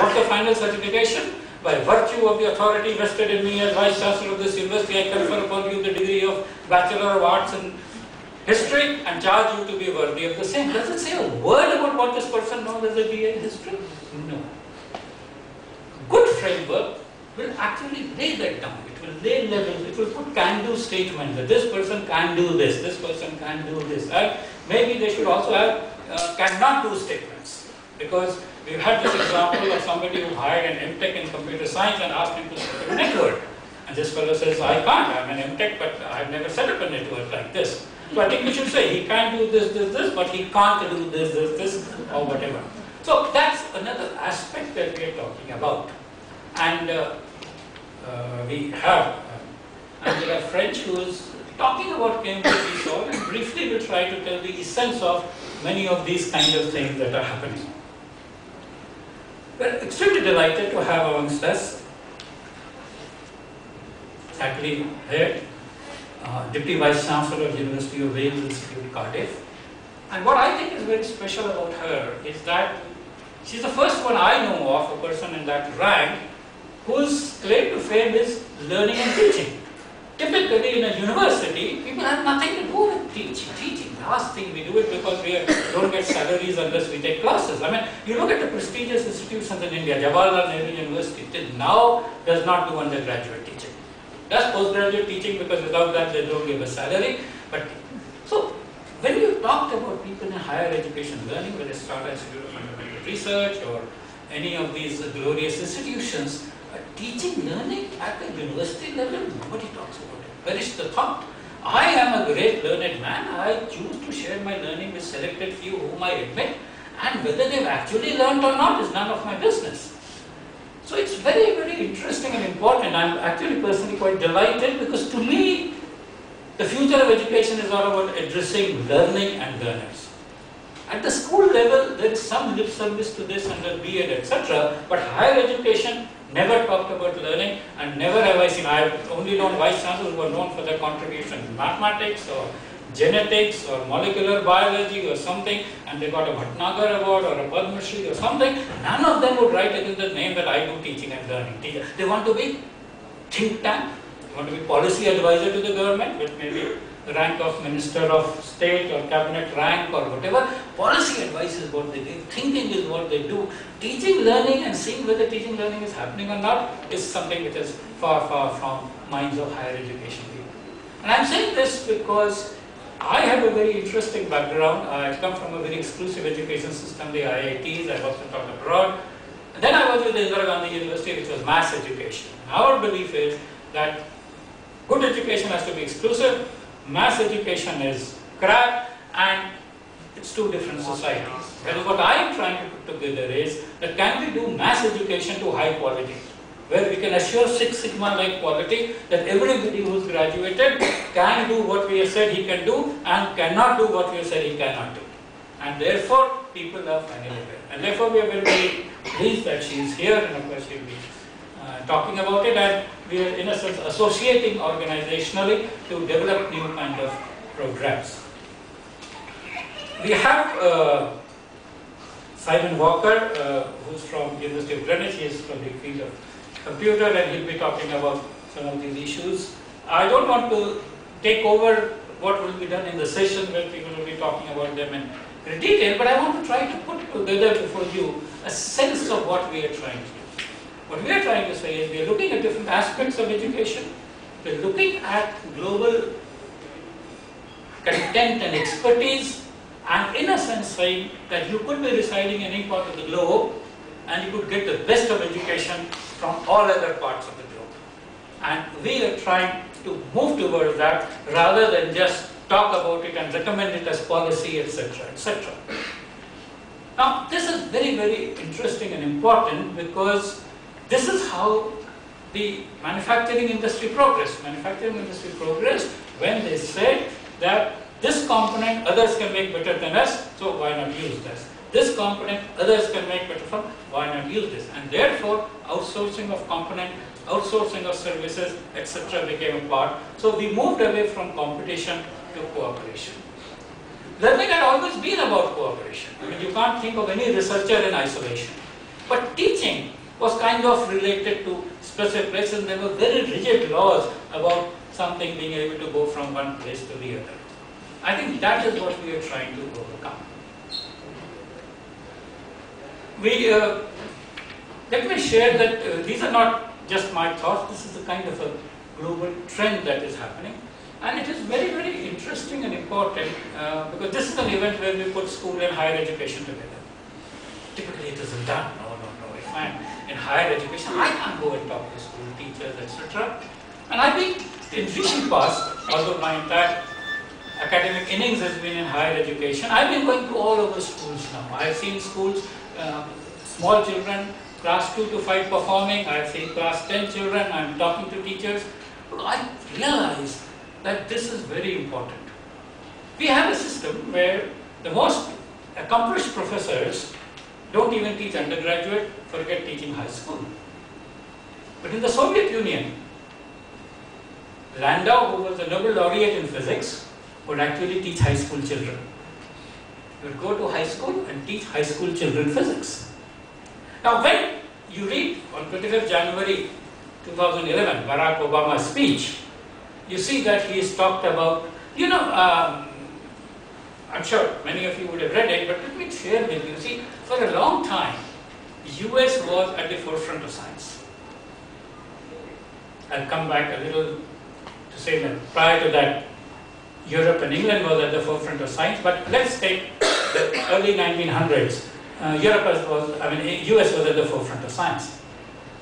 What's the final certification? By virtue of the authority vested in me as Vice Chancellor of this university, I confer upon you the degree of Bachelor of Arts in History and charge you to be worthy of the same. Does it say a word about what this person knows as a BA in history? No. Good framework will actually lay that down. It will lay levels. It will put can-do statements that this person can do this person can do this. And maybe they should also have cannot do statements, because we've had this example of somebody who hired an MTech in computer science and asked him to set up a network. And this fellow says, I can't, I'm an MTech, but I've never set up a network like this. So I think we should say, he can do this, but he can't do this, or whatever. So that's another aspect that we are talking about. And we have Angela French, who is talking about Cambridge ESOL, and briefly will try to tell the essence of many of these kind of things that are happening. We're extremely delighted to have amongst us Kathleen Head, Deputy Vice Chancellor of University of Wales Institute, Cardiff. And what I think is very special about her is that she's the first one I know of, a person in that rank, whose claim to fame is learning and teaching. Typically in a university, people have nothing to do with teaching. The last thing we do it because we don't get salaries unless we take classes. I mean, you look at the prestigious institutions in India, Jawaharlal Nehru University till now does not do undergraduate teaching. Does postgraduate teaching because without that they don't give a salary. But so when you talked about people in higher education learning, whether it's Tata Institute of Fundamental Research or any of these glorious institutions, teaching learning at the university level, nobody talks about it. Perish the thought. I am a great learned man. I choose to share my learning with selected few whom I admit, and whether they've actually learned or not is none of my business. So it's very, very interesting and important. I'm actually personally quite delighted, because to me, the future of education is all about addressing learning and learners. At the school level, there is some lip service to this under B.Ed, etc. But higher education never talked about learning, and never have I seen. I have only known vice chancellors who are known for their contribution in mathematics or genetics or molecular biology or something, and they got a Bhatnagar award or a Padma Shri or something. None of them would write it in the name that I do teaching and learning. They want to be think tank, they want to be policy advisor to the government with maybe the rank of Minister of State or Cabinet rank or whatever. Policy advice is what they do, thinking is what they do. Teaching, learning and seeing whether teaching, learning is happening or not is something which is far, far from minds of higher education people. And I'm saying this because I have a very interesting background. I come from a very exclusive education system, the IITs. I've also taught abroad. And then I was with the Indira Gandhi University, which was mass education. Our belief is that good education has to be exclusive, mass education is crap, and it's two different societies. That is what I am trying to put together is that can we do mass education to high quality, where we can assure Six Sigma like quality, that everybody who is graduated can do what we have said he can do and cannot do what we have said he cannot do. And therefore, people are finally aware. And therefore, we are very, very pleased that she is here, and of course she will be talking about it, and we are in a sense associating organizationally to develop new kind of programs. We have Simon Walker, who's from University of Greenwich. He is from the field of computer, and he'll be talking about some of these issues. I don't want to take over what will be done in the session where people will be talking about them in great detail, but I want to try to put together before you a sense of what we are trying to do. What we are trying to say is we are looking at different aspects of education. We are looking at global content and expertise, and in a sense saying that you could be residing in any part of the globe and you could get the best of education from all other parts of the globe. And we are trying to move towards that rather than just talk about it and recommend it as policy, etc., etc. Now, this is very, very interesting and important, because this is how the manufacturing industry progressed. Manufacturing industry progressed when they said that this component others can make better than us, so why not use this? This component others can make better from, why not use this? And therefore, outsourcing of component, outsourcing of services, etc. became a part. So we moved away from competition to cooperation. Learning had always been about cooperation. I mean, you can't think of any researcher in isolation. But teaching was kind of related to specific places. There were very rigid laws about something being able to go from one place to the other. I think that is what we are trying to overcome. Let me share that these are not just my thoughts. This is a kind of a global trend that is happening. And it is very, very interesting and important because this is an event where we put school and higher education together. Typically it isn't done. No. If I'm in higher education, I can't go and talk to school teachers, etc. And I think in recent past, although my entire academic innings has been in higher education, I've been going to all over schools now. I've seen schools, small children, class 2 to 5 performing. I've seen class 10 children. I'm talking to teachers. I realize that this is very important. We have a system where the most accomplished professors don't even teach undergraduate, forget teaching high school. But in the Soviet Union, Landau, who was a Nobel laureate in physics, would actually teach high school children. He would go to high school and teach high school children physics. Now when you read on 25th January 2011, Barack Obama's speech, you see that he has talked about, I'm sure many of you would have read it, but let me share with you. See, for a long time, the US was at the forefront of science. I'll come back a little to say that prior to that, Europe and England was at the forefront of science, but let's take the early 1900s. US was at the forefront of science.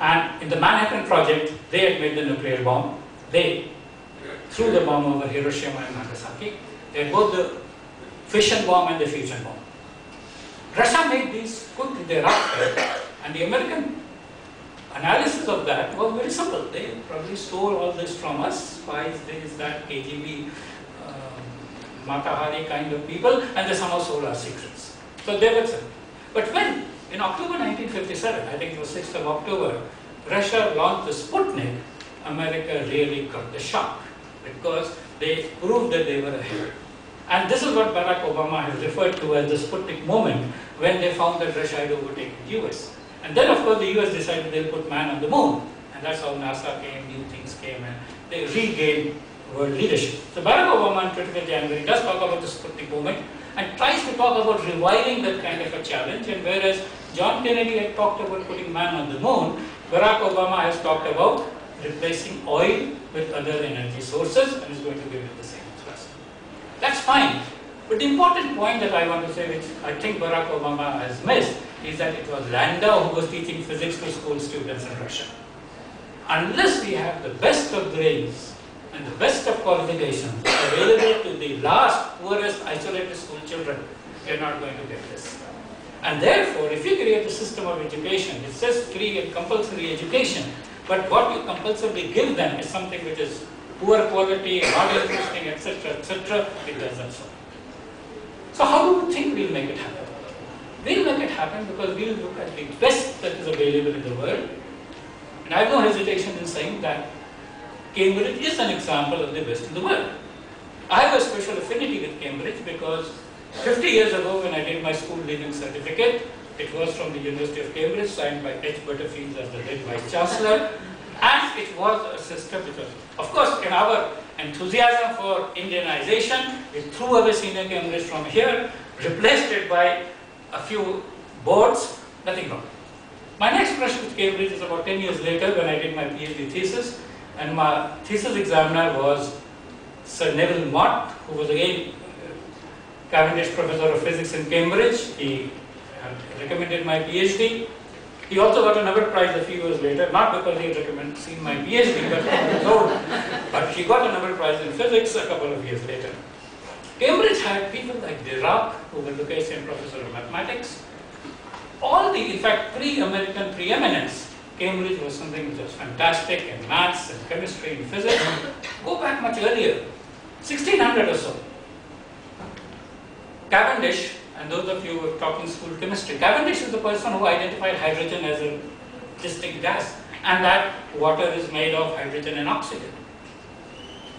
And in the Manhattan Project, they had made the nuclear bomb. They threw the bomb over Hiroshima and Nagasaki. They had both the fission bomb and the fusion bomb. Russia made these put thereafter, and the American analysis of that was very simple. They probably stole all this from us, spies, this, that, KGB, Matahari kind of people, and they somehow stole our secrets. So they were simple. But when, in October 1957, I think it was 6th of October, Russia launched the Sputnik, America really got the shock because they proved that they were ahead. And this is what Barack Obama has referred to as the Sputnik moment, when they found that Russia had overtaken the US. And then of course the US decided they'll put man on the moon. And that's how NASA came, new things came, and they regained world leadership. So Barack Obama on 25th January does talk about the Sputnik moment and tries to talk about reviving that kind of a challenge. And whereas John Kennedy had talked about putting man on the moon, Barack Obama has talked about replacing oil with other energy sources and is going to give it the same thrust. That's fine. But the important point that I want to say, which I think Barack Obama has missed, is that it was Landau who was teaching physics to school students in Russia. Unless we have the best of brains and the best of qualifications available to the last, poorest, isolated school children, we are not going to get this. And therefore, if you create a system of education, it says free and compulsory education, but what you compulsorily give them is something which is poor quality, not interesting, etc., it doesn't so. So how do you think we'll make it happen? We'll make it happen because we'll look at the best that is available in the world. And I have no hesitation in saying that Cambridge is an example of the best in the world. I have a special affinity with Cambridge because 50 years ago when I did my school leaving certificate, it was from the University of Cambridge, signed by H. Butterfield as the late Vice Chancellor, and it was a system which was, of course, in our enthusiasm for Indianization, we threw away senior Cambridge from here, replaced it by a few boards, nothing wrong. My next brush with Cambridge is about 10 years later when I did my PhD thesis, and my thesis examiner was Sir Neville Mott, who was again Cavendish Professor of Physics in Cambridge. He recommended my PhD. He also got a Nobel Prize a few years later, not because he had seen my PhD, but he got a Nobel Prize in physics a couple of years later. Cambridge had people like Dirac, who was the Lucasian Professor of Mathematics. All the, in fact, pre-American preeminence, Cambridge was something which was fantastic in maths and chemistry and physics. Go back much earlier, 1600 or so. Cavendish, and those of you who are talking school chemistry, Cavendish is the person who identified hydrogen as a distinct gas, and that water is made of hydrogen and oxygen.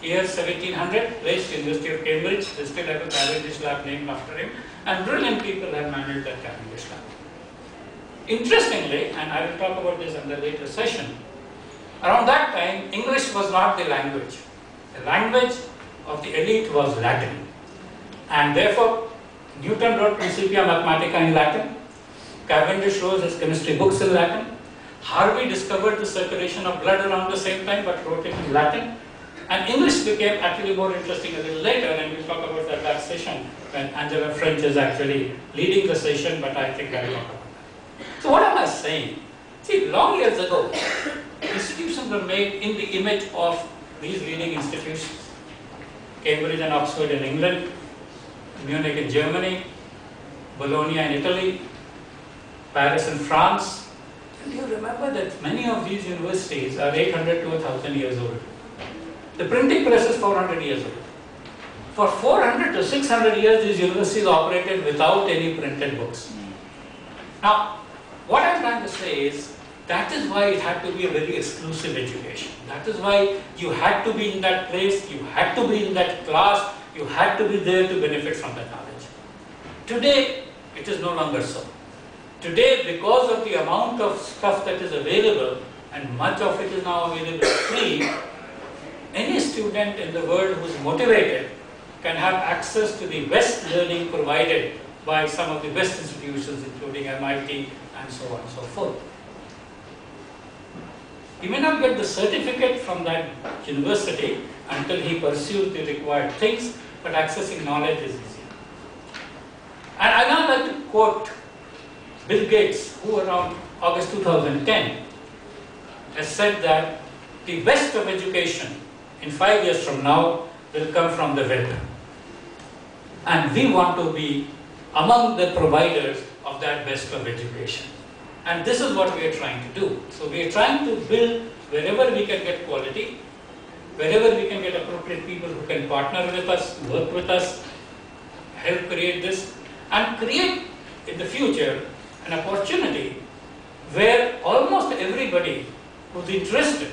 Year 1700, placed University of Cambridge, they still have a Cavendish lab named after him, and brilliant people have managed that Cavendish lab. Interestingly, and I will talk about this in the later session, around that time, English was not the language. The language of the elite was Latin. And therefore, Newton wrote Principia Mathematica in Latin. Cavendish wrote his chemistry books in Latin. Harvey discovered the circulation of blood around the same time, but wrote it in Latin. And English became actually more interesting a little later, and we'll talk about that session when Angela French is actually leading the session, but I think I will talk about that. So what am I saying? See, long years ago, institutions were made in the image of these leading institutions. Cambridge and Oxford in England, Munich in Germany, Bologna in Italy, Paris in France. And you remember that many of these universities are 800 to 1,000 years old. The printing press is 400 years old. For 400 to 600 years, these universities operated without any printed books. Now, what I'm trying to say is, that is why it had to be a very exclusive education. That is why you had to be in that place, you had to be in that class, you had to be there to benefit from that knowledge. Today, it is no longer so. Today, because of the amount of stuff that is available, and much of it is now available free, any student in the world who is motivated can have access to the best learning provided by some of the best institutions, including MIT and so on and so forth. He may not get the certificate from that university until he pursues the required things, but accessing knowledge is easier. And I now like to quote Bill Gates, who around August 2010 has said that the best of education in 5 years from now will come from the web. And we want to be among the providers of that best of education. And this is what we are trying to do. So we are trying to build wherever we can get quality, wherever we can get appropriate people who can partner with us, work with us, help create this, and create in the future an opportunity where almost everybody who's interested